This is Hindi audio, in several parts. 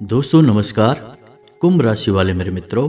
दोस्तों नमस्कार। कुंभ राशि वाले मेरे मित्रों,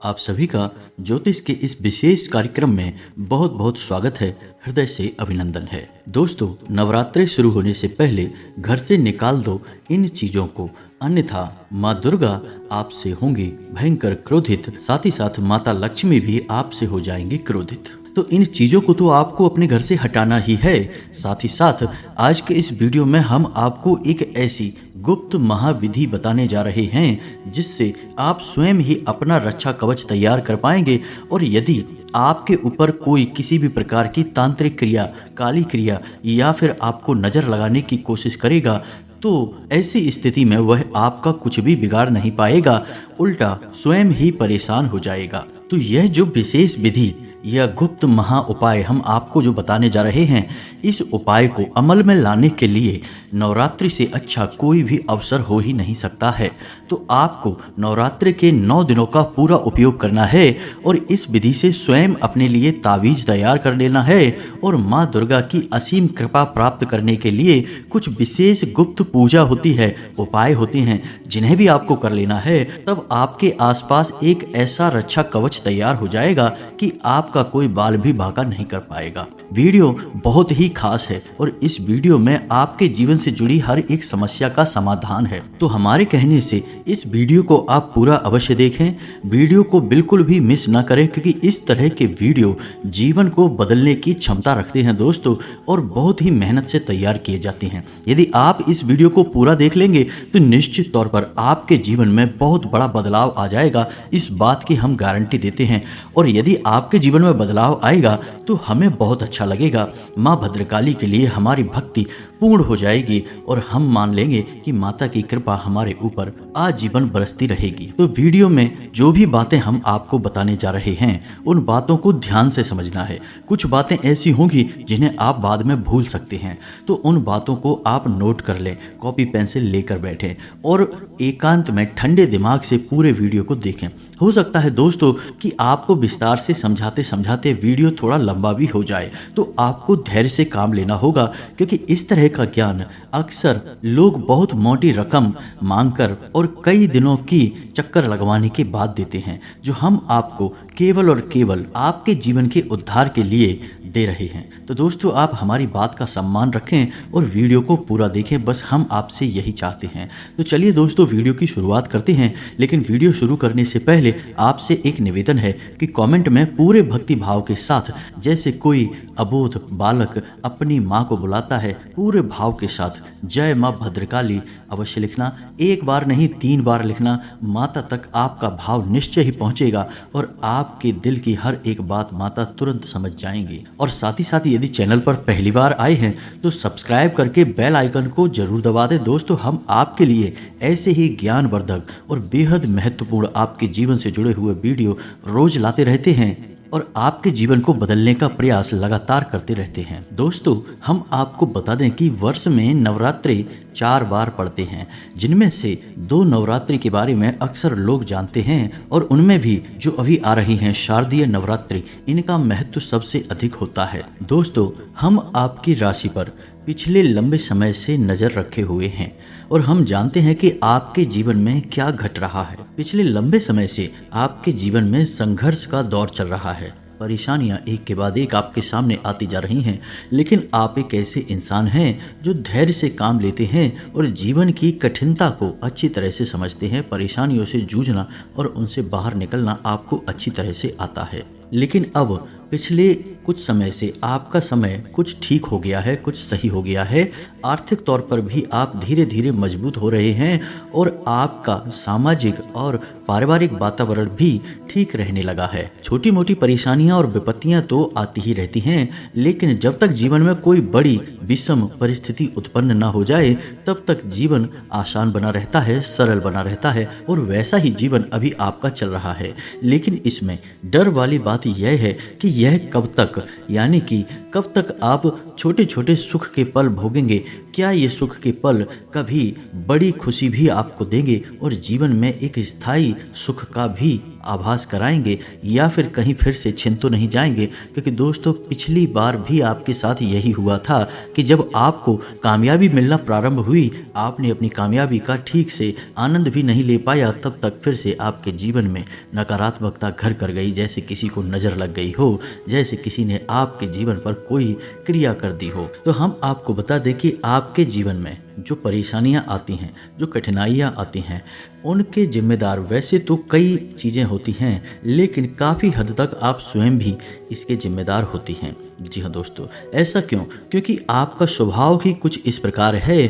आप सभी का ज्योतिष के इस विशेष कार्यक्रम में बहुत बहुत स्वागत है। हृदय से अभिनंदन है। दोस्तों, नवरात्रि शुरू होने से पहले घर से निकाल दो इन चीजों को, अन्यथा माँ दुर्गा आपसे होंगी भयंकर क्रोधित। साथ ही साथ माता लक्ष्मी भी आपसे हो जाएंगी क्रोधित। तो इन चीजों को तो आपको अपने घर से हटाना ही है। साथ ही साथ आज के इस वीडियो में हम आपको एक ऐसी गुप्त महाविधि बताने जा रहे हैं जिससे आप स्वयं ही अपना रक्षा कवच तैयार कर पाएंगे। और यदि आपके ऊपर कोई किसी भी प्रकार की तांत्रिक क्रिया, काली क्रिया या फिर आपको नजर लगाने की कोशिश करेगा तो ऐसी स्थिति में वह आपका कुछ भी बिगाड़ नहीं पाएगा, उल्टा स्वयं ही परेशान हो जाएगा। तो यह जो विशेष विधि यह गुप्त महा उपाय हम आपको जो बताने जा रहे हैं, इस उपाय को अमल में लाने के लिए नवरात्रि से अच्छा कोई भी अवसर हो ही नहीं सकता है। तो आपको नवरात्रि के 9 दिनों का पूरा उपयोग करना है और इस विधि से स्वयं अपने लिए तावीज तैयार कर लेना है और माँ दुर्गा की असीम कृपा प्राप्त करने के लिए कुछ विशेष गुप्त पूजा होती है, उपाय होते हैं जिन्हें भी आपको कर लेना है। तब आपके आसपास एक ऐसा रक्षा कवच तैयार हो जाएगा कि आपका कोई बाल भी बांका नहीं कर पाएगा। वीडियो बहुत ही खास है और इस वीडियो में आपके जीवन से जुड़ी हर एक समस्या का समाधान है। तो हमारे कहने से इस वीडियो को आप पूरा अवश्य देखें, वीडियो को बिल्कुल भी मिस ना करें, क्योंकि इस तरह के वीडियो जीवन को बदलने की क्षमता रखते हैं दोस्तों, और बहुत ही मेहनत से तैयार किए जाते हैं। यदि आप इस वीडियो को पूरा देख लेंगे तो निश्चित तौर पर आपके जीवन में बहुत बड़ा बदलाव आ जाएगा, इस बात की हम गारंटी देते हैं। और यदि आपके जीवन में बदलाव आएगा तो हमें बहुत अच्छा लगेगा। माँ भद्रकाली के लिए हमारी भक्ति पूर्ण हो जाएगी और हम मान लेंगे कि माता की कृपा हमारे ऊपर आजीवन बरसती रहेगी। तो वीडियो में जो भी बातें हम आपको बताने जा रहे हैं उन बातों को ध्यान से समझना है। कुछ बातें ऐसी होंगी जिन्हें आप बाद में भूल सकते हैं, तो उन बातों को आप नोट कर लें, कॉपी पेंसिल लेकर बैठें और एकांत में ठंडे दिमाग से पूरे वीडियो को देखें। हो सकता है दोस्तों कि आपको विस्तार से समझाते समझाते वीडियो थोड़ा लंबा भी हो जाए, तो आपको धैर्य से काम लेना होगा, क्योंकि इस तरह का ज्ञान अक्सर लोग बहुत मोटी रकम मांगकर और कई दिनों की चक्कर लगवाने के बाद देते हैं, जो हम आपको केवल और केवल आपके जीवन के उद्धार के लिए दे रहे हैं। तो दोस्तों, आप हमारी बात का सम्मान रखें और वीडियो को पूरा देखें, बस हम आपसे यही चाहते हैं। तो चलिए दोस्तों, वीडियो की शुरुआत करते हैं। लेकिन वीडियो शुरू करने से पहले आपसे एक निवेदन है कि कमेंट में पूरे भक्ति भाव के साथ, जैसे कोई अबोध बालक अपनी माँ को बुलाता है, पूरे भाव के साथ जय माँ भद्रकाली अवश्य लिखना। एक बार नहीं 3 बार लिखना। माता तक आपका भाव निश्चय ही पहुंचेगा और आपके दिल की हर एक बात माता तुरंत समझ जाएंगी। और साथ ही साथ यदि चैनल पर पहली बार आए हैं तो सब्सक्राइब करके बेल आइकन को जरूर दबा दें। दोस्तों, हम आपके लिए ऐसे ही ज्ञानवर्धक और बेहद महत्वपूर्ण आपके जीवन से जुड़े हुए वीडियो रोज लाते रहते हैं और आपके जीवन को बदलने का प्रयास लगातार करते रहते हैं। दोस्तों, हम आपको बता दें कि वर्ष में नवरात्रि 4 बार पड़ते हैं, जिनमें से 2 नवरात्रि के बारे में अक्सर लोग जानते हैं और उनमें भी जो अभी आ रही हैं शारदीय नवरात्रि, इनका महत्व सबसे अधिक होता है। दोस्तों, हम आपकी राशि पर पिछले लंबे समय से नजर रखे हुए हैं और हम जानते हैं कि आपके जीवन में क्या घट रहा है। पिछले लंबे समय से आपके जीवन में संघर्ष का दौर चल रहा है। परेशानियां एक के बाद एक आपके सामने आती जा रही हैं, लेकिन आप एक ऐसे इंसान हैं जो धैर्य से काम लेते हैं और जीवन की कठिनता को अच्छी तरह से समझते हैं। परेशानियों से जूझना और उनसे बाहर निकलना आपको अच्छी तरह से आता है। लेकिन अब पिछले कुछ समय से आपका समय कुछ ठीक हो गया है, कुछ सही हो गया है। आर्थिक तौर पर भी आप धीरे धीरे मजबूत हो रहे हैं और आपका सामाजिक और पारिवारिक वातावरण भी ठीक रहने लगा है। छोटी मोटी परेशानियां और विपत्तियां तो आती ही रहती हैं, लेकिन जब तक जीवन में कोई बड़ी विषम परिस्थिति उत्पन्न ना हो जाए तब तक जीवन आसान बना रहता है, सरल बना रहता है और वैसा ही जीवन अभी आपका चल रहा है। लेकिन इसमें डर वाली बात यह है कि यह कब तक, यानी कि कब तक आप छोटे छोटे सुख के पल भोगेंगे। क्या ये सुख के पल कभी बड़ी खुशी भी आपको देंगे और जीवन में एक स्थायी सुख का भी आभास कराएंगे या फिर कहीं फिर से छिन तो नहीं जाएंगे। क्योंकि दोस्तों पिछली बार भी आपके साथ यही हुआ था कि जब आपको कामयाबी मिलना प्रारंभ हुई, आपने अपनी कामयाबी का ठीक से आनंद भी नहीं ले पाया, तब तक फिर से आपके जीवन में नकारात्मकता घर कर गई। जैसे किसी को नज़र लग गई हो, जैसे किसी ने आपके जीवन पर कोई क्रिया कर दी हो। तो हम आपको बता दें कि आपके जीवन में जो परेशानियां आती हैं, जो कठिनाइयां आती हैं, उनके जिम्मेदार वैसे तो कई चीज़ें होती हैं, लेकिन काफ़ी हद तक आप स्वयं भी इसके जिम्मेदार होती हैं। जी हाँ दोस्तों, ऐसा क्यों? क्योंकि आपका स्वभाव ही कुछ इस प्रकार है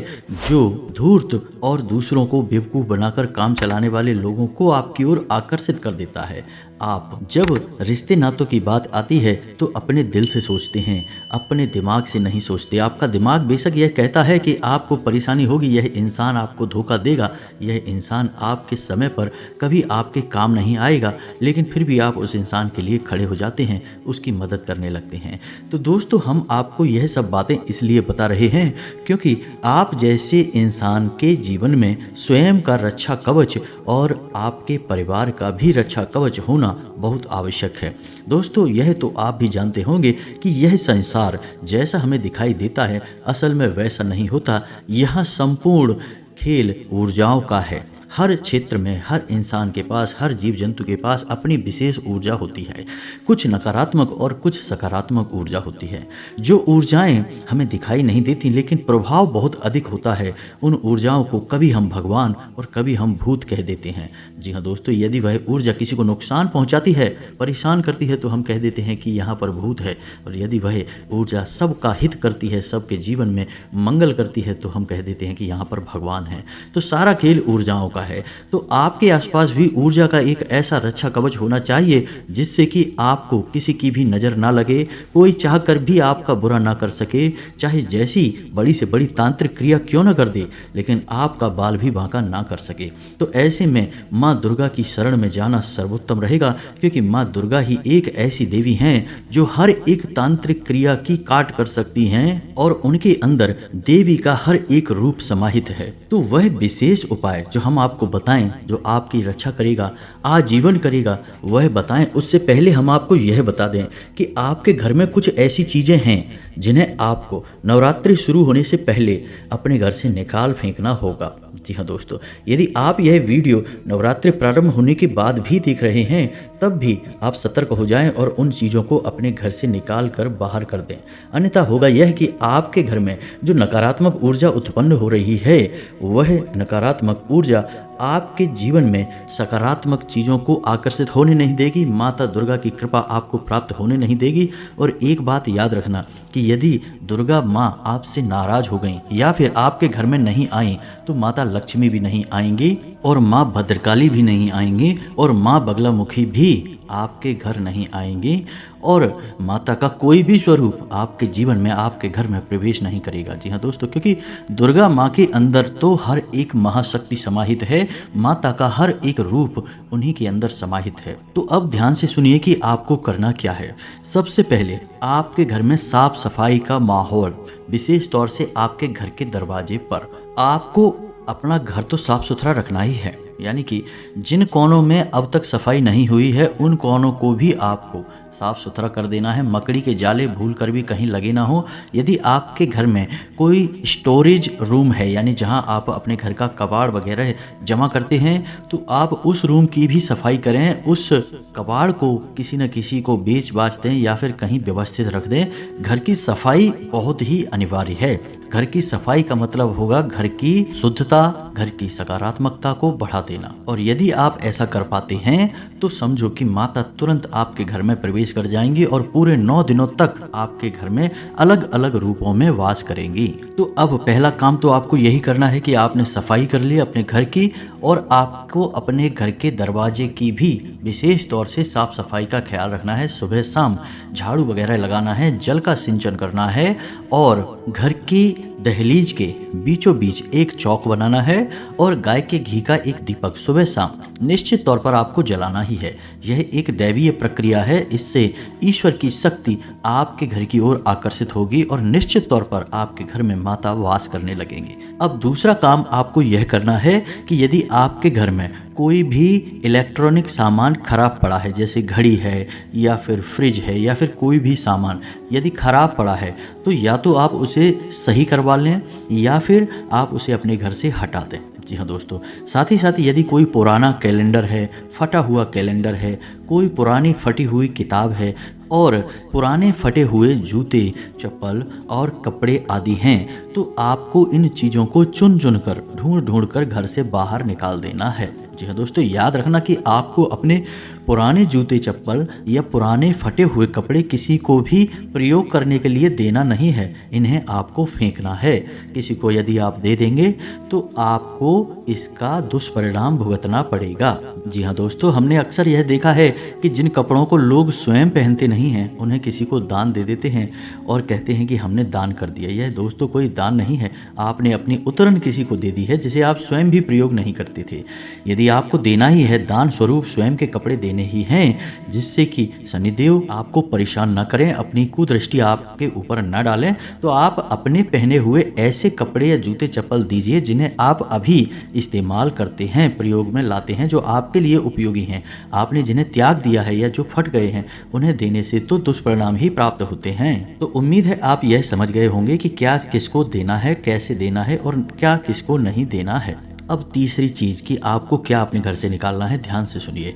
जो धूर्त और दूसरों को बेवकूफ़ बनाकर काम चलाने वाले लोगों को आपकी ओर आकर्षित कर देता है। आप जब रिश्ते नातों की बात आती है तो अपने दिल से सोचते हैं, अपने दिमाग से नहीं सोचते। आपका दिमाग बेशक यह कहता है कि आपको परेशानी होगी, यह इंसान आपको धोखा देगा, यह इंसान आपके समय पर कभी आपके काम नहीं आएगा, लेकिन फिर भी आप उस इंसान के लिए खड़े हो जाते हैं, उसकी मदद करने लगते हैं। तो दोस्तों हम आपको यह सब बातें इसलिए बता रहे हैं क्योंकि आप जैसे इंसान के जीवन में स्वयं का रक्षा कवच और आपके परिवार का भी रक्षा कवच होना बहुत आवश्यक है। दोस्तों यह तो आप भी जानते होंगे कि यह संसार जैसा हमें दिखाई देता है असल में वैसा नहीं होता। यह संपूर्ण खेल ऊर्जाओं का है। हर क्षेत्र में हर इंसान के पास, हर जीव जंतु के पास अपनी विशेष ऊर्जा होती है। कुछ नकारात्मक और कुछ सकारात्मक ऊर्जा होती है। जो ऊर्जाएं हमें दिखाई नहीं देती लेकिन प्रभाव बहुत अधिक होता है, उन ऊर्जाओं को कभी हम भगवान और कभी हम भूत कह देते हैं। जी हाँ दोस्तों, यदि वह ऊर्जा किसी को नुकसान पहुंचाती है, परेशान करती है, तो हम कह देते हैं कि यहाँ पर भूत है। और यदि वह ऊर्जा सबका हित करती है, सबके जीवन में मंगल करती है, तो हम कह देते हैं कि यहाँ पर भगवान है। तो सारा खेल ऊर्जाओं का है। तो आपके आसपास भी ऊर्जा का एक ऐसा रक्षा कवच होना चाहिए जिससे कि आपको किसी की भी नजर ना लगे, कोई चाह कर भी आपका बुरा ना कर सके, चाहे जैसी बड़ी से बड़ी तांत्रिक क्रिया क्यों ना कर दे, लेकिन आपका बाल भी बांका ना कर सके। तो ऐसे में माँ दुर्गा की शरण में जाना सर्वोत्तम रहेगा, क्योंकि माँ दुर्गा ही एक ऐसी देवी हैं जो हर एक तांत्रिक क्रिया की काट कर सकती हैं और उनके अंदर देवी का हर एक रूप समाहित है। तो वह विशेष उपाय जो हम आपको बताएं, जो आपकी रक्षा करेगा, आजीवन करेगा, वह बताएं। उससे पहले हम आपको यह बता दें कि आपके घर में कुछ ऐसी चीजें हैं जिन्हें आपको नवरात्रि शुरू होने से पहले अपने घर से निकाल फेंकना होगा। जी हाँ दोस्तों, यदि आप यह वीडियो नवरात्रि प्रारंभ होने के बाद भी देख रहे हैं, तब भी आप सतर्क हो जाएं और उन चीज़ों को अपने घर से निकाल कर बाहर कर दें। अन्यथा होगा यह कि आपके घर में जो नकारात्मक ऊर्जा उत्पन्न हो रही है, वह नकारात्मक ऊर्जा आपके जीवन में सकारात्मक चीज़ों को आकर्षित होने नहीं देगी, माता दुर्गा की कृपा आपको प्राप्त होने नहीं देगी। और एक बात याद रखना कि यदि दुर्गा माँ आपसे नाराज हो गई या फिर आपके घर में नहीं आई, तो माता लक्ष्मी भी नहीं आएंगी और माँ भद्रकाली भी नहीं आएंगी और माँ बगलामुखी भी आपके घर नहीं आएंगी और माता का कोई भी स्वरूप आपके जीवन में, आपके घर में प्रवेश नहीं करेगा। जी हाँ दोस्तों, क्योंकि दुर्गा माँ के अंदर तो हर एक महाशक्ति समाहित है, माता का हर एक रूप उन्हीं के अंदर समाहित है। तो अब ध्यान से सुनिए कि आपको करना क्या है। सबसे पहले आपके घर में साफ सफाई का माहौल, विशेष तौर से आपके घर के दरवाजे पर आपको अपना घर तो साफ सुथरा रखना ही है। यानी कि जिन कोनों में अब तक सफाई नहीं हुई है, उन कोनों को भी आपको साफ सुथरा कर देना है। मकड़ी के जाले भूल कर भी कहीं लगे ना हो। यदि आपके घर में कोई स्टोरेज रूम है, यानी जहां आप अपने घर का कबाड़ वगैरह जमा करते हैं, तो आप उस रूम की भी सफाई करें। उस कबाड़ को किसी न किसी को बेच बाच दें या फिर कहीं व्यवस्थित रख दें। घर की सफाई बहुत ही अनिवार्य है। घर की सफाई का मतलब होगा घर की शुद्धता, घर की सकारात्मकता को बढ़ा देना। और यदि आप ऐसा कर पाते हैं तो समझो कि माता तुरंत आपके घर में प्रवेश कर जाएंगी और पूरे 9 दिनों तक आपके घर में अलग अलग रूपों में वास करेंगी। तो अब पहला काम तो आपको यही करना है कि आपने सफाई कर ली अपने घर की, और आपको अपने घर के दरवाजे की भी विशेष तौर से साफ सफाई का ख्याल रखना है। सुबह शाम झाड़ू वगैरह लगाना है, जल का सिंचन करना है और घर की दहलीज के बीचों बीच एक चौक बनाना है और गाय के घी का एक दीपक सुबह शाम निश्चित तौर पर आपको जलाना ही है। यह एक दैवीय प्रक्रिया है। इससे ईश्वर की शक्ति आपके घर की ओर आकर्षित होगी और निश्चित तौर पर आपके घर में माता वास करने लगेंगी। अब दूसरा काम आपको यह करना है कि यदि आपके घर में कोई भी इलेक्ट्रॉनिक सामान खराब पड़ा है, जैसे घड़ी है या फिर फ्रिज है या फिर कोई भी सामान यदि खराब पड़ा है, तो या तो आप उसे सही करवा लें या फिर आप उसे अपने घर से हटा दें। जी हाँ दोस्तों, साथ ही साथ यदि कोई पुराना कैलेंडर है, फटा हुआ कैलेंडर है, कोई पुरानी फटी हुई किताब है और पुराने फटे हुए जूते, चप्पल और कपड़े आदि हैं, तो आपको इन चीज़ों को चुन चुन कर ढूंढ ढूंढ कर घर से बाहर निकाल देना है। जी हाँ दोस्तों, याद रखना कि आपको अपने पुराने जूते, चप्पल या पुराने फटे हुए कपड़े किसी को भी प्रयोग करने के लिए देना नहीं है। इन्हें आपको फेंकना है। किसी को यदि आप दे देंगे तो आपको इसका दुष्परिणाम भुगतना पड़ेगा। जी हाँ दोस्तों, हमने अक्सर यह देखा है कि जिन कपड़ों को लोग स्वयं पहनते नहीं हैं, उन्हें किसी को दान दे देते हैं और कहते हैं कि हमने दान कर दिया। यह दोस्तों कोई दान नहीं है, आपने अपनी उतरन किसी को दे दी है जिसे आप स्वयं भी प्रयोग नहीं करते थे। यदि आपको देना ही है, दान स्वरूप स्वयं के कपड़े देने ही हैं, जिससे कि शनिदेव आपको परेशान न करें, अपनी कुदृष्टि आपके ऊपर न डालें, तो आप अपने पहने हुए ऐसे कपड़े या जूते चप्पल दीजिए जिन्हें आप अभी इस्तेमाल करते हैं, प्रयोग में लाते हैं, जो आपके लिए उपयोगी हैं। आपने जिन्हें त्याग दिया है या जो फट गए हैं, उन्हें देने से तो दुष्परिणाम ही प्राप्त होते हैं। तो उम्मीद है आप यह समझ गए होंगे कि क्या किसको देना है, कैसे देना है और क्या किसको नहीं देना है। अब तीसरी चीज कि आपको क्या अपने घर से निकालना है, ध्यान से सुनिए।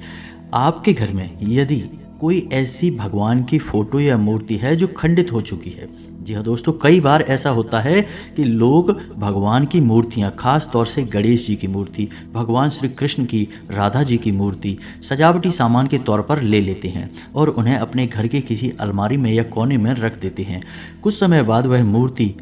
आपके घर में यदि कोई ऐसी भगवान की फोटो या मूर्ति है जो खंडित हो चुकी है, जी हाँ दोस्तों, कई बार ऐसा होता है कि लोग भगवान की मूर्तियाँ, खास तौर से गणेश जी की मूर्ति, भगवान श्री कृष्ण की, राधा जी की मूर्ति सजावटी सामान के तौर पर ले लेते हैं और उन्हें अपने घर के किसी अलमारी में या कोने में रख देते हैं। कुछ समय बाद वह मूर्ति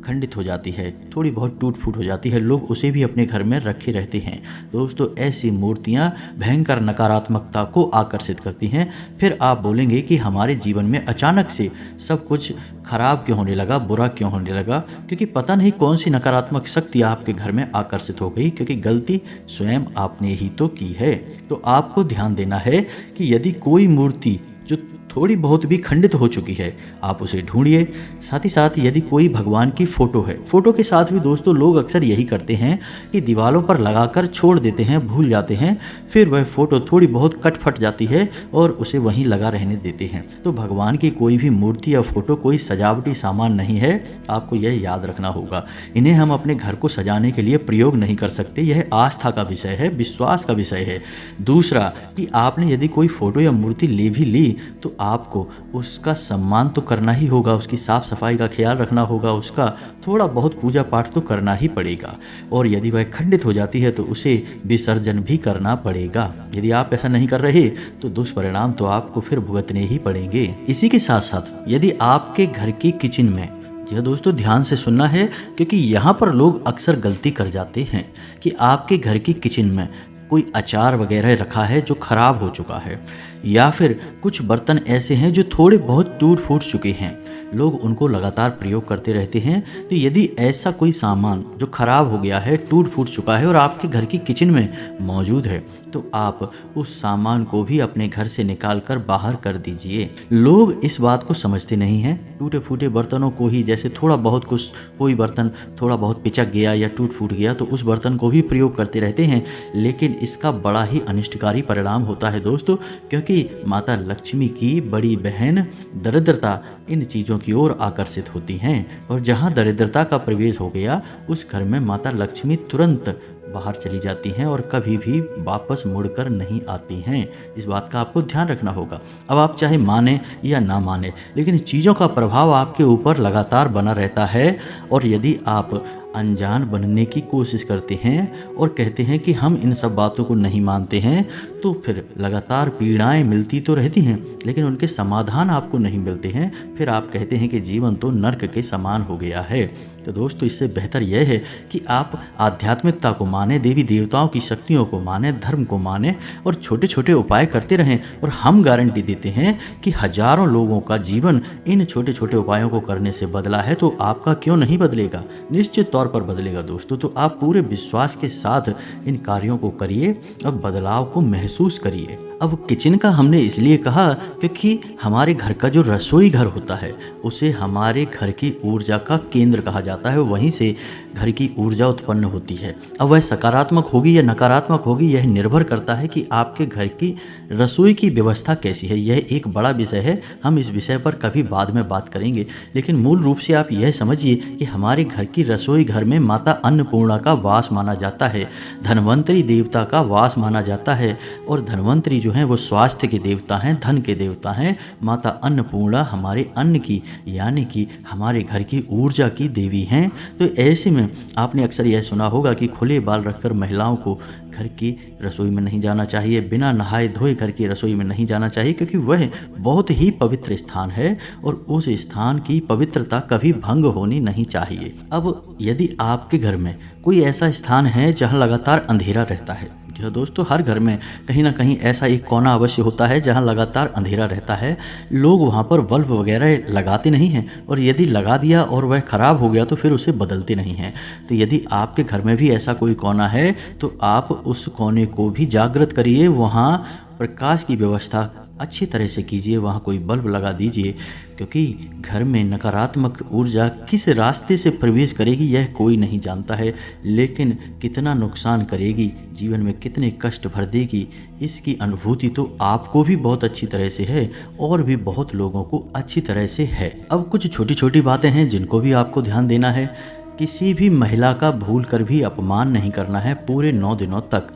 खंडित हो जाती है, थोड़ी बहुत टूट फूट हो जाती है, लोग उसे भी अपने घर में रखे रहते हैं। दोस्तों, ऐसी मूर्तियां भयंकर नकारात्मकता को आकर्षित करती हैं। फिर आप बोलेंगे कि हमारे जीवन में अचानक से सब कुछ खराब क्यों होने लगा, बुरा क्यों होने लगा, क्योंकि पता नहीं कौन सी नकारात्मक शक्ति आपके घर में आकर्षित हो गई, क्योंकि गलती स्वयं आपने ही तो की है। तो आपको ध्यान देना है कि यदि कोई मूर्ति जो थोड़ी बहुत भी खंडित हो चुकी है, आप उसे ढूंढिए। साथ ही साथ यदि कोई भगवान की फोटो है, फोटो के साथ भी दोस्तों लोग अक्सर यही करते हैं कि दीवारों पर लगाकर छोड़ देते हैं, भूल जाते हैं, फिर वह फोटो थोड़ी बहुत कट फट जाती है और उसे वहीं लगा रहने देते हैं। तो भगवान की कोई भी मूर्ति या फोटो कोई सजावटी सामान नहीं है, आपको यह याद रखना होगा। इन्हें हम अपने घर को सजाने के लिए प्रयोग नहीं कर सकते, यह आस्था का विषय है, विश्वास का विषय है। दूसरा कि आपने यदि कोई फोटो या मूर्ति ले भी ली तो आपको उसका सम्मान तो करना ही होगा, उसकी साफ सफाई का ख्याल रखना होगा, उसका थोड़ा बहुत पूजा पाठ तो करना ही पड़ेगा। और यदि वह खंडित हो जाती है तो उसे विसर्जन भी करना पड़ेगा। यदि आप ऐसा नहीं कर रहे तो दुष्परिणाम तो आपको फिर भुगतने ही पड़ेंगे। इसी के साथ साथ यदि आपके घर की किचन में, यह दोस्तों ध्यान से सुनना है क्योंकि यहाँ पर लोग अक्सर गलती कर जाते हैं कि आपके घर की किचन में कोई अचार वगैरह रखा है जो खराब हो चुका है, या फिर कुछ बर्तन ऐसे हैं जो थोड़े बहुत टूट फूट चुके हैं, लोग उनको लगातार प्रयोग करते रहते हैं। तो यदि ऐसा कोई सामान जो खराब हो गया है, टूट फूट चुका है और आपके घर की किचन में मौजूद है, तो आप उस सामान को भी अपने घर से निकाल कर बाहर कर दीजिए। लोग इस बात को समझते नहीं हैं, टूटे फूटे बर्तनों को ही, जैसे थोड़ा बहुत कुछ, कोई बर्तन थोड़ा बहुत पिचक गया या टूट फूट गया तो उस बर्तन को भी प्रयोग करते रहते हैं, लेकिन इसका बड़ा ही अनिष्टकारी परिणाम होता है दोस्तों, क्योंकि माता लक्ष्मी की बड़ी बहन दरिद्रता इन चीज़ों की ओर आकर्षित होती हैं और जहाँ दरिद्रता का प्रवेश हो गया उस घर में माता लक्ष्मी तुरंत बाहर चली जाती हैं और कभी भी वापस मुड़कर नहीं आती हैं। इस बात का आपको ध्यान रखना होगा। अब आप चाहे माने या ना माने, लेकिन चीज़ों का प्रभाव आपके ऊपर लगातार बना रहता है और यदि आप अनजान बनने की कोशिश करते हैं और कहते हैं कि हम इन सब बातों को नहीं मानते हैं, तो फिर लगातार पीड़ाएं मिलती तो रहती हैं लेकिन उनके समाधान आपको नहीं मिलते हैं। फिर आप कहते हैं कि जीवन तो नर्क के समान हो गया है। तो दोस्तों इससे बेहतर यह है कि आप आध्यात्मिकता को माने, देवी देवताओं की शक्तियों को माने, धर्म को माने और छोटे छोटे उपाय करते रहें। और हम गारंटी देते हैं कि हजारों लोगों का जीवन इन छोटे छोटे उपायों को करने से बदला है, तो आपका क्यों नहीं बदलेगा? निश्चित तौर पर बदलेगा दोस्तों। तो आप पूरे विश्वास के साथ इन कार्यों को करिए और बदलाव को महसूस करिए। अब किचन का हमने इसलिए कहा क्योंकि हमारे घर का जो रसोई घर होता है उसे हमारे घर की ऊर्जा का केंद्र कहा जाता है। वहीं से घर की ऊर्जा उत्पन्न होती है। अब वह सकारात्मक होगी या नकारात्मक होगी यह निर्भर करता है कि आपके घर की रसोई की व्यवस्था कैसी है। यह एक बड़ा विषय है, हम इस विषय पर कभी बाद में बात करेंगे। लेकिन मूल रूप से आप यह समझिए कि हमारे घर की रसोई घर में माता अन्नपूर्णा का वास माना जाता है, धन्वंतरी देवता का वास माना जाता है। और धन्वंतरी जो हैं वो स्वास्थ्य के देवता हैं, धन के देवता हैं। माता अन्नपूर्णा हमारे अन्न की यानी कि हमारे घर की ऊर्जा की देवी हैं। तो ऐसे में आपने अक्सर यह सुना होगा कि खुले बाल रखकर महिलाओं को घर की रसोई में नहीं जाना चाहिए, बिना नहाए धोए घर की रसोई में नहीं जाना चाहिए, क्योंकि वह बहुत ही पवित्र स्थान है और उस स्थान की पवित्रता कभी भंग होनी नहीं चाहिए। अब यदि आपके घर में कोई ऐसा स्थान है जहां लगातार अंधेरा रहता है, जो दोस्तों हर घर में कहीं ना कहीं ऐसा एक कोना अवश्य होता है जहां लगातार अंधेरा रहता है, लोग वहां पर बल्ब वगैरह लगाते नहीं हैं और यदि लगा दिया और वह खराब हो गया तो फिर उसे बदलते नहीं हैं। तो यदि आपके घर में भी ऐसा कोई कोना है तो आप उस कोने को भी जागृत करिए, वहां प्रकाश की व्यवस्था अच्छी तरह से कीजिए, वहाँ कोई बल्ब लगा दीजिए, क्योंकि घर में नकारात्मक ऊर्जा किस रास्ते से प्रवेश करेगी यह कोई नहीं जानता है, लेकिन कितना नुकसान करेगी, जीवन में कितने कष्ट भर देगी, इसकी अनुभूति तो आपको भी बहुत अच्छी तरह से है और भी बहुत लोगों को अच्छी तरह से है। अब कुछ छोटी छोटी बातें हैं जिनको भी आपको ध्यान देना है। किसी भी महिला का भूल कर भी अपमान नहीं करना है पूरे 9 दिनों तक।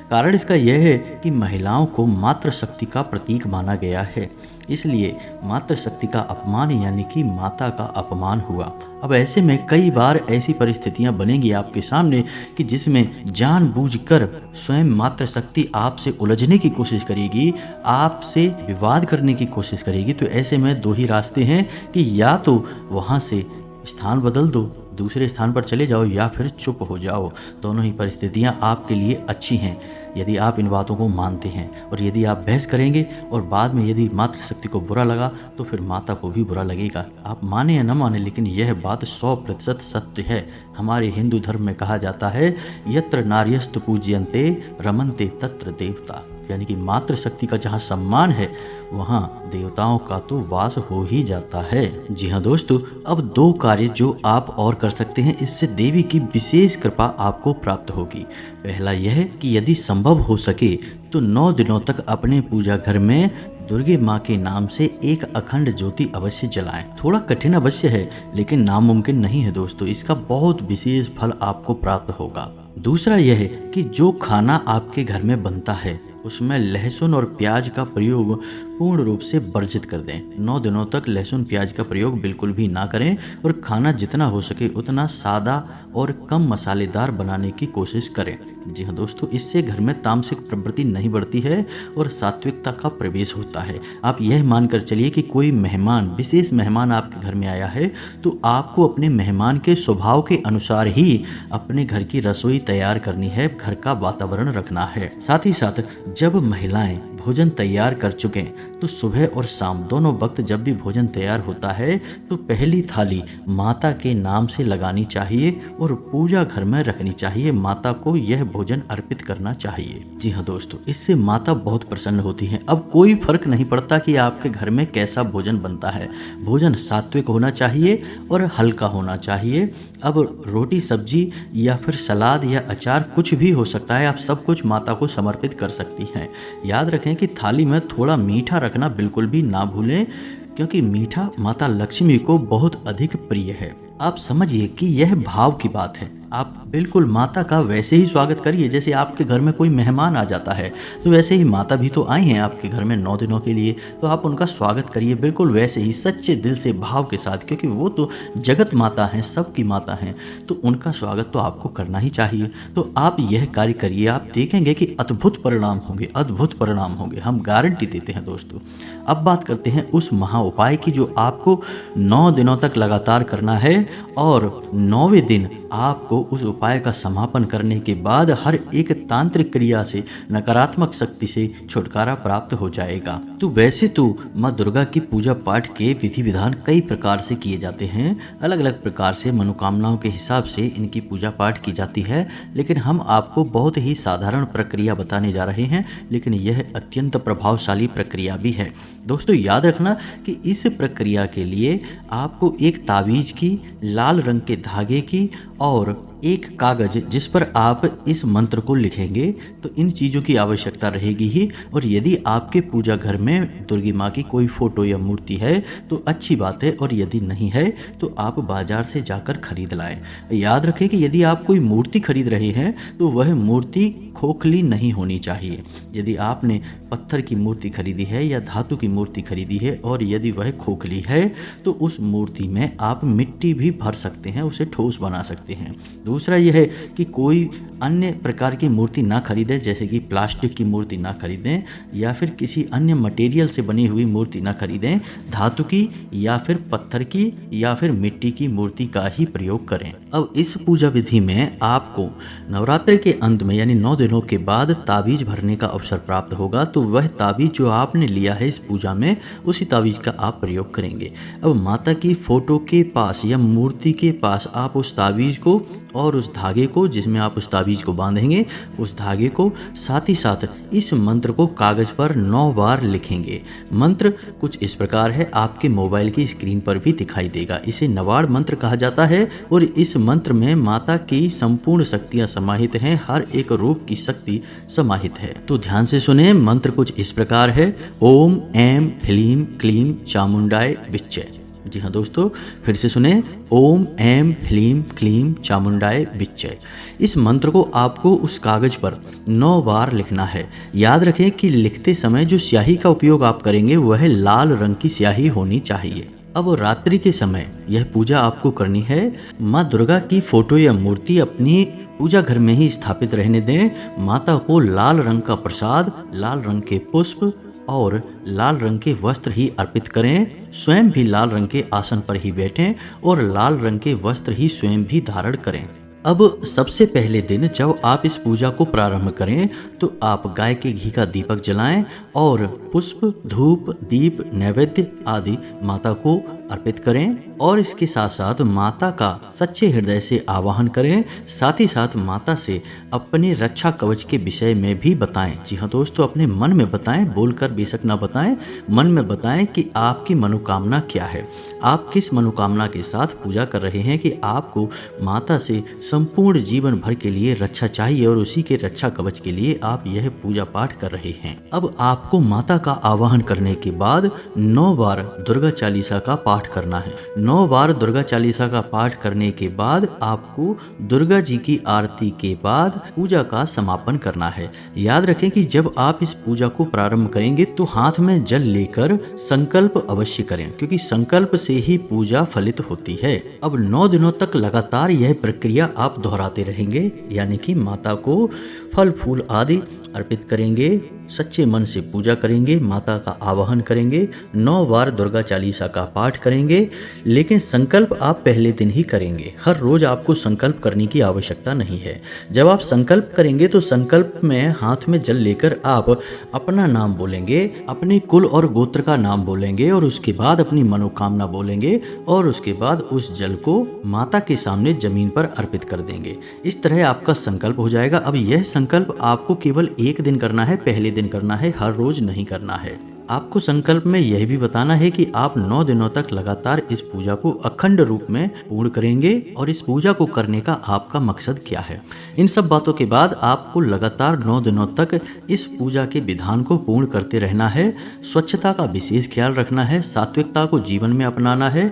कारण इसका यह है कि महिलाओं को मातृशक्ति का प्रतीक माना गया है, इसलिए मातृशक्ति का अपमान यानी कि माता का अपमान हुआ। अब ऐसे में कई बार ऐसी परिस्थितियां बनेंगी आपके सामने कि जिसमें जानबूझकर स्वयं मातृशक्ति आपसे उलझने की कोशिश करेगी, आपसे विवाद करने की कोशिश करेगी। तो ऐसे में 2 ही रास्ते हैं कि या तो वहाँ से स्थान बदल दो, दूसरे स्थान पर चले जाओ, या फिर चुप हो जाओ। दोनों ही परिस्थितियां आपके लिए अच्छी हैं यदि आप इन बातों को मानते हैं। और यदि आप बहस करेंगे और बाद में यदि मातृशक्ति को बुरा लगा तो फिर माता को भी बुरा लगेगा। आप माने या न माने, लेकिन यह बात 100% सत्य है। हमारे हिंदू धर्म में कहा जाता है यत्र नार्यस्तु पूज्यन्ते रमन्ते तत्र देवता, यानी कि मातृशक्ति का जहाँ सम्मान है वहाँ देवताओं का तो वास हो ही जाता है। जी हाँ दोस्तों, अब 2 कार्य जो आप और कर सकते हैं, इससे देवी की विशेष कृपा आपको प्राप्त होगी। पहला यह कि यदि संभव हो सके तो 9 दिनों तक अपने पूजा घर में दुर्गे माँ के नाम से एक अखंड ज्योति अवश्य जलाएं। थोड़ा कठिन अवश्य है लेकिन नामुमकिन नहीं है दोस्तों, इसका बहुत विशेष फल आपको प्राप्त होगा। दूसरा यह है कि जो खाना आपके घर में बनता है उसमें लहसुन और प्याज का प्रयोग पूर्ण रूप से वर्जित कर दें। 9 दिनों तक लहसुन प्याज का प्रयोग बिल्कुल भी ना करें और खाना जितना हो सके उतना सादा और कम मसालेदार बनाने की कोशिश करें। जी हाँ दोस्तों, इससे घर में तामसिक प्रवृत्ति नहीं बढ़ती है और सात्विकता का प्रवेश होता है। आप यह मानकर चलिए कि कोई मेहमान, विशेष मेहमान आपके घर में आया है तो आपको अपने मेहमान के स्वभाव के अनुसार ही अपने घर की रसोई तैयार करनी है, घर का वातावरण रखना है। साथ ही साथ जब महिलाएं भोजन तैयार कर चुके तो सुबह और शाम दोनों वक्त जब भी भोजन तैयार होता है तो पहली थाली माता के नाम से लगानी चाहिए और पूजा घर में रखनी चाहिए। माता को यह भोजन अर्पित करना चाहिए। जी हाँ दोस्तों, इससे माता बहुत प्रसन्न होती हैं। अब कोई फर्क नहीं पड़ता कि आपके घर में कैसा भोजन बनता है, भोजन सात्विक होना चाहिए और हल्का होना चाहिए। अब रोटी सब्जी या फिर सलाद या अचार कुछ भी हो सकता है, आप सब कुछ माता को समर्पित कर सकती हैं। याद रखें कि थाली में थोड़ा मीठा रखना बिल्कुल भी ना भूलें, क्योंकि मीठा माता लक्ष्मी को बहुत अधिक प्रिय है। आप समझिए कि यह भाव की बात है। आप बिल्कुल माता का वैसे ही स्वागत करिए जैसे आपके घर में कोई मेहमान आ जाता है। तो वैसे ही माता भी तो आई हैं आपके घर में 9 दिनों के लिए, तो आप उनका स्वागत करिए बिल्कुल वैसे ही सच्चे दिल से, भाव के साथ, क्योंकि वो तो जगत माता हैं, सबकी माता हैं, तो उनका स्वागत तो आपको करना ही चाहिए। तो आप यह कार्य करिए, आप देखेंगे कि अद्भुत परिणाम होंगे, अद्भुत परिणाम होंगे, हम गारंटी देते हैं दोस्तों। अब बात करते हैं उस महा उपाय की जो आपको 9 दिनों तक लगातार करना है, और 9वें दिन आपको उस उपाय का समापन करने के बाद हर एक तांत्रिक क्रिया से, नकारात्मक शक्ति से छुटकारा प्राप्त हो जाएगा। तो वैसे तो माँ दुर्गा की पूजा पाठ के विधि विधान कई प्रकार से किए जाते हैं, अलग अलग प्रकार से मनोकामनाओं के हिसाब से इनकी पूजा पाठ की जाती है, लेकिन हम आपको बहुत ही साधारण प्रक्रिया बताने जा रहे हैं, लेकिन यह अत्यंत प्रभावशाली प्रक्रिया भी है। दोस्तों याद रखना कि इस प्रक्रिया के लिए आपको एक तावीज की, लाल रंग के धागे की और एक कागज जिस पर आप इस मंत्र को लिखेंगे, तो इन चीज़ों की आवश्यकता रहेगी ही। और यदि आपके पूजा घर में दुर्गी माँ की कोई फोटो या मूर्ति है तो अच्छी बात है, और यदि नहीं है तो आप बाजार से जाकर खरीद लाएं। याद रखें कि यदि आप कोई मूर्ति खरीद रहे हैं तो वह मूर्ति खोखली नहीं होनी चाहिए। यदि आपने पत्थर की मूर्ति खरीदी है या धातु की मूर्ति खरीदी है और यदि वह खोखली है तो उस मूर्ति में आप मिट्टी भी भर सकते हैं, उसे ठोस बना सकते हैं। दूसरा यह है कि कोई अन्य प्रकार की मूर्ति ना खरीदें, जैसे कि प्लास्टिक की मूर्ति ना खरीदें या फिर किसी अन्य मटेरियल से बनी हुई मूर्ति ना खरीदें। धातु की या फिर पत्थर की या फिर मिट्टी की मूर्ति का ही प्रयोग करें। अब इस पूजा विधि में आपको नवरात्रि के अंत में यानी 9 दिनों के बाद ताबीज भरने का अवसर प्राप्त होगा। तो वह ताबीज जो आपने लिया है इस पूजा में, उसी ताबीज का आप प्रयोग करेंगे। अब माता की फोटो के पास या मूर्ति के पास आप उस ताबीज को और उस धागे को, जिसमें आप उस ताबीज को बांधेंगे, उस धागे को, साथ ही साथ इस मंत्र को कागज पर 9 बार लिखेंगे। मंत्र कुछ इस प्रकार है, आपके मोबाइल की स्क्रीन पर भी दिखाई देगा। इसे नवाड़ मंत्र कहा जाता है और इस मंत्र में माता की संपूर्ण शक्तियां समाहित हैं, हर एक रूप की शक्ति समाहित है। तो ध्यान से सुने, मंत्र कुछ इस प्रकार है, ओम ऐं ह्लीं क्लीं चामुंडाय विच्चे। जी हाँ दोस्तों, फिर से सुने, ओम ऐं ह्लीं क्लीं चामुंडाय विच्चे। इस मंत्र को आपको उस कागज पर 9 बार लिखना है। याद रखें कि लिखते समय जो स्याही का उपयोग आप करेंगे वह लाल रंग की स्याही होनी चाहिए। अब रात्रि के समय यह पूजा आपको करनी है। माँ दुर्गा की फोटो या मूर्ति अपनी पूजा घर में ही स्थापित रहने दें। माता को लाल रंग का प्रसाद, लाल रंग के पुष्प और लाल रंग के वस्त्र ही अर्पित करें। स्वयं भी लाल रंग के आसन पर ही बैठें और लाल रंग के वस्त्र ही स्वयं भी धारण करें। अब सबसे पहले दिन जब आप इस पूजा को प्रारंभ करें तो आप गाय के घी का दीपक जलाएं और पुष्प, धूप, दीप, नैवेद्य आदि माता को अर्पित करें और इसके साथ साथ माता का सच्चे हृदय से आवाहन करें। साथ ही साथ माता से अपने रक्षा कवच के विषय में भी बताएं। जी हाँ दोस्तों, अपने मन में बताएं, बोलकर बेशक ना बताएं, मन में बताएं कि आपकी मनोकामना क्या है, आप किस मनोकामना के साथ पूजा कर रहे हैं, कि आपको माता से संपूर्ण जीवन भर के लिए रक्षा चाहिए और उसी के रक्षा कवच के लिए आप यह पूजा पाठ कर रहे हैं। अब आपको माता का आवाहन करने के बाद 9 बार दुर्गा चालीसा का पाठ करना है। 9 बार दुर्गा चालीसा का पाठ करने के बाद आपको दुर्गा जी की आरती के बाद पूजा का समापन करना है। याद रखें कि जब आप इस पूजा को प्रारंभ करेंगे तो हाथ में जल लेकर संकल्प अवश्य करें, क्योंकि संकल्प से ही पूजा फलित होती है। अब 9 दिनों तक लगातार यह प्रक्रिया आप दोहराते रहेंगे, यानी कि माता को फल फूल आदि अर्पित करेंगे, सच्चे मन से पूजा करेंगे, माता का आवाहन करेंगे, 9 बार दुर्गा चालीसा का पाठ करेंगे। लेकिन संकल्प आप पहले दिन ही करेंगे, हर रोज आपको संकल्प करने की आवश्यकता नहीं है। जब आप संकल्प करेंगे तो संकल्प में हाथ में जल लेकर आप अपना नाम बोलेंगे, अपने कुल और गोत्र का नाम बोलेंगे और उसके बाद अपनी मनोकामना बोलेंगे और उसके बाद उस जल को माता के सामने जमीन पर अर्पित कर देंगे। इस तरह आपका संकल्प हो जाएगा। अब यह संकल्प आपको केवल एक दिन करना है, पहले दिन करना है, हर रोज नहीं करना है। आपको संकल्प में यह भी बताना है कि आप 9 दिनों तक लगातार इस पूजा को अखंड रूप में पूर्ण करेंगे और इस पूजा को करने का आपका मकसद क्या है। इन सब बातों के बाद आपको लगातार 9 दिनों तक इस पूजा के विधान को पूर्ण करते रहना है। स्वच्छता का विशेष ख्याल रखना है, सात्विकता को जीवन में अपनाना है,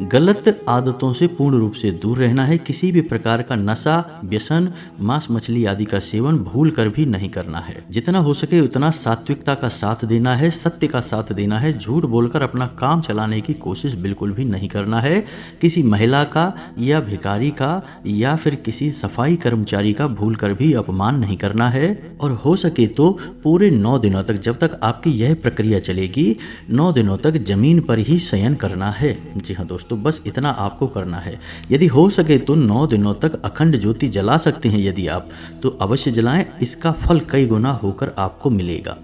गलत आदतों से पूर्ण रूप से दूर रहना है। किसी भी प्रकार का नशा, व्यसन, मांस मछली आदि का सेवन भूल कर भी नहीं करना है। जितना हो सके उतना सात्विकता का साथ देना है, सत्य का साथ देना है। झूठ बोलकर अपना काम चलाने की कोशिश बिल्कुल भी नहीं करना है। किसी महिला का या भिखारी का या फिर किसी सफाई कर्मचारी का भूल कर भी अपमान नहीं करना है। और हो सके तो पूरे 9 दिनों तक, जब तक आपकी यह प्रक्रिया चलेगी, 9 दिनों तक जमीन पर ही शयन करना है। जी हाँ दोस्तों, बस इतना आपको करना है। यदि हो सके तो 9 दिनों तक अखंड ज्योति जला सकते हैं यदि आप, तो अवश्य जलाएं। इसका फल कई गुना होकर आपको मिलेगा।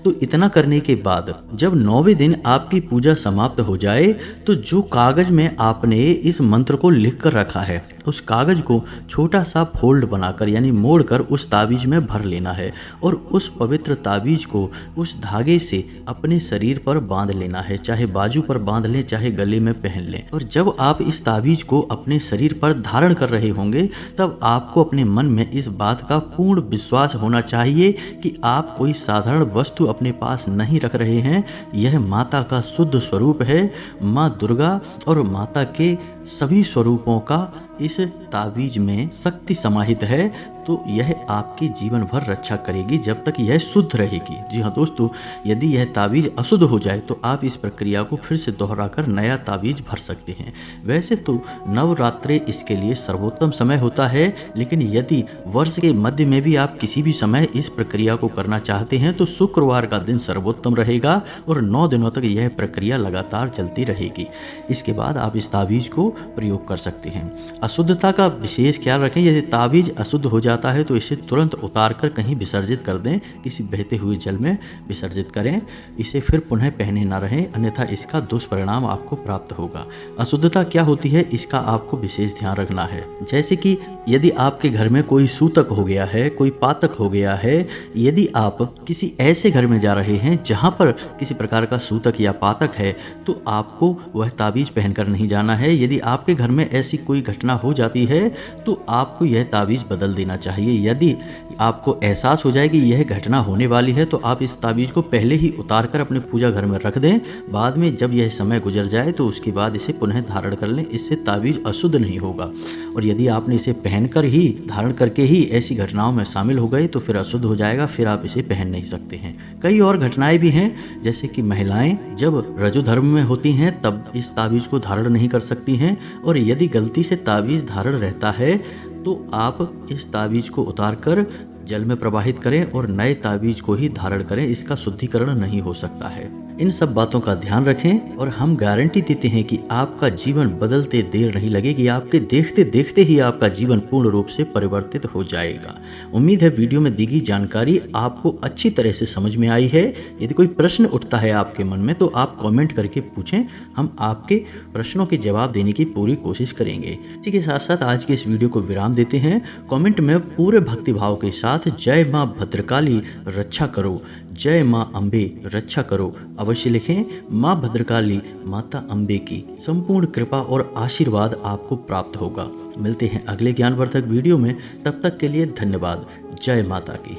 तो इतना करने के बाद जब 9वें दिन आपकी पूजा समाप्त हो जाए तो जो कागज में आपने इस मंत्र को लिख कर रखा है, उस कागज को छोटा सा फोल्ड बनाकर यानी मोड़कर उस ताबीज में भर लेना है और उस पवित्र ताबीज को उस धागे से अपने शरीर पर बांध लेना है। चाहे बाजू पर बांध लें, चाहे गले में पहन लें। और जब आप इस ताबीज को अपने शरीर पर धारण कर रहे होंगे तब आपको अपने मन में इस बात का पूर्ण विश्वास होना चाहिए कि आप कोई साधारण वस्तु अपने पास नहीं रख रहे हैं। यह माता का शुद्ध स्वरूप है। माँ दुर्गा और माता के सभी स्वरूपों का इस ताबीज में शक्ति समाहित है, तो यह आपकी जीवन भर रक्षा करेगी जब तक यह शुद्ध रहेगी। जी हाँ दोस्तों, यदि यह ताबीज अशुद्ध हो जाए तो आप इस प्रक्रिया को फिर से दोहराकर नया ताबीज भर सकते हैं। वैसे तो नवरात्रे इसके लिए सर्वोत्तम समय होता है, लेकिन यदि वर्ष के मध्य में भी आप किसी भी समय इस प्रक्रिया को करना चाहते हैं तो शुक्रवार का दिन सर्वोत्तम रहेगा और 9 दिनों तक यह प्रक्रिया लगातार चलती रहेगी। इसके बाद आप इस ताबीज को प्रयोग कर सकते हैं। अशुद्धता का विशेष ख्याल रखें। यदि ताबीज अशुद्ध हो जाता है तो इसे तुरंत उतार कर कहीं विसर्जित कर दें, किसी बहते हुए जल में विसर्जित करें। इसे फिर पुनः पहने ना रहें, अन्यथा इसका दुष्परिणाम आपको प्राप्त होगा। अशुद्धता क्या होती है इसका आपको विशेष ध्यान रखना है। जैसे कि यदि आपके घर में कोई सूतक हो गया है, कोई पातक हो गया है, यदि आप किसी ऐसे घर में जा रहे हैं जहां पर किसी प्रकार का सूतक या पातक है तो आपको वह ताबीज पहनकर नहीं जाना है। यदि आपके घर में ऐसी कोई घटना हो जाती है तो आपको यह ताबीज बदल देना चाहिए। यदि आपको एहसास हो जाए कि यह घटना होने वाली है तो आप इस ताबीज को पहले ही उतार कर अपने पूजा घर में रख दें। बाद में जब यह समय गुजर जाए तो उसके बाद इसे पुनः धारण कर लें। इससे ताबीज अशुद्ध नहीं होगा। और यदि आपने इसे पहनकर ही, धारण करके ही ऐसी घटनाओं में शामिल हो गए तो फिर अशुद्ध हो जाएगा, फिर आप इसे पहन नहीं सकते हैं। कई और घटनाएं भी हैं, जैसे कि महिलाएं जब रजो धर्म में होती हैं तब इस ताबीज को धारण नहीं कर सकती हैं। और यदि गलती से ताबीज धारण रहता है तो आप इस ताबीज को उतारकर जल में प्रवाहित करें और नए ताबीज को ही धारण करें। इसका शुद्धिकरण नहीं हो सकता है। इन सब बातों का ध्यान रखें और हम गारंटी देते हैं कि आपका जीवन बदलते देर नहीं लगेगी। आपके देखते देखते ही आपका जीवन पूर्ण रूप से परिवर्तित हो जाएगा। उम्मीद है वीडियो में दी गई जानकारी आपको अच्छी तरह से समझ में आई है। यदि कोई प्रश्न उठता है आपके मन में तो आप कमेंट करके पूछें, हम आपके प्रश्नों के जवाब देने की पूरी कोशिश करेंगे। इसी के साथ साथ आज के इस वीडियो को विराम देते हैं। कमेंट में पूरे भक्तिभाव के साथ जय माँ भद्रकाली रक्षा करो, जय माँ अम्बे रक्षा करो अवश्य लिखें। माँ भद्रकाली माता अम्बे की संपूर्ण कृपा और आशीर्वाद आपको प्राप्त होगा। मिलते हैं अगले ज्ञानवर्धक वीडियो में, तब तक के लिए धन्यवाद। जय माता की।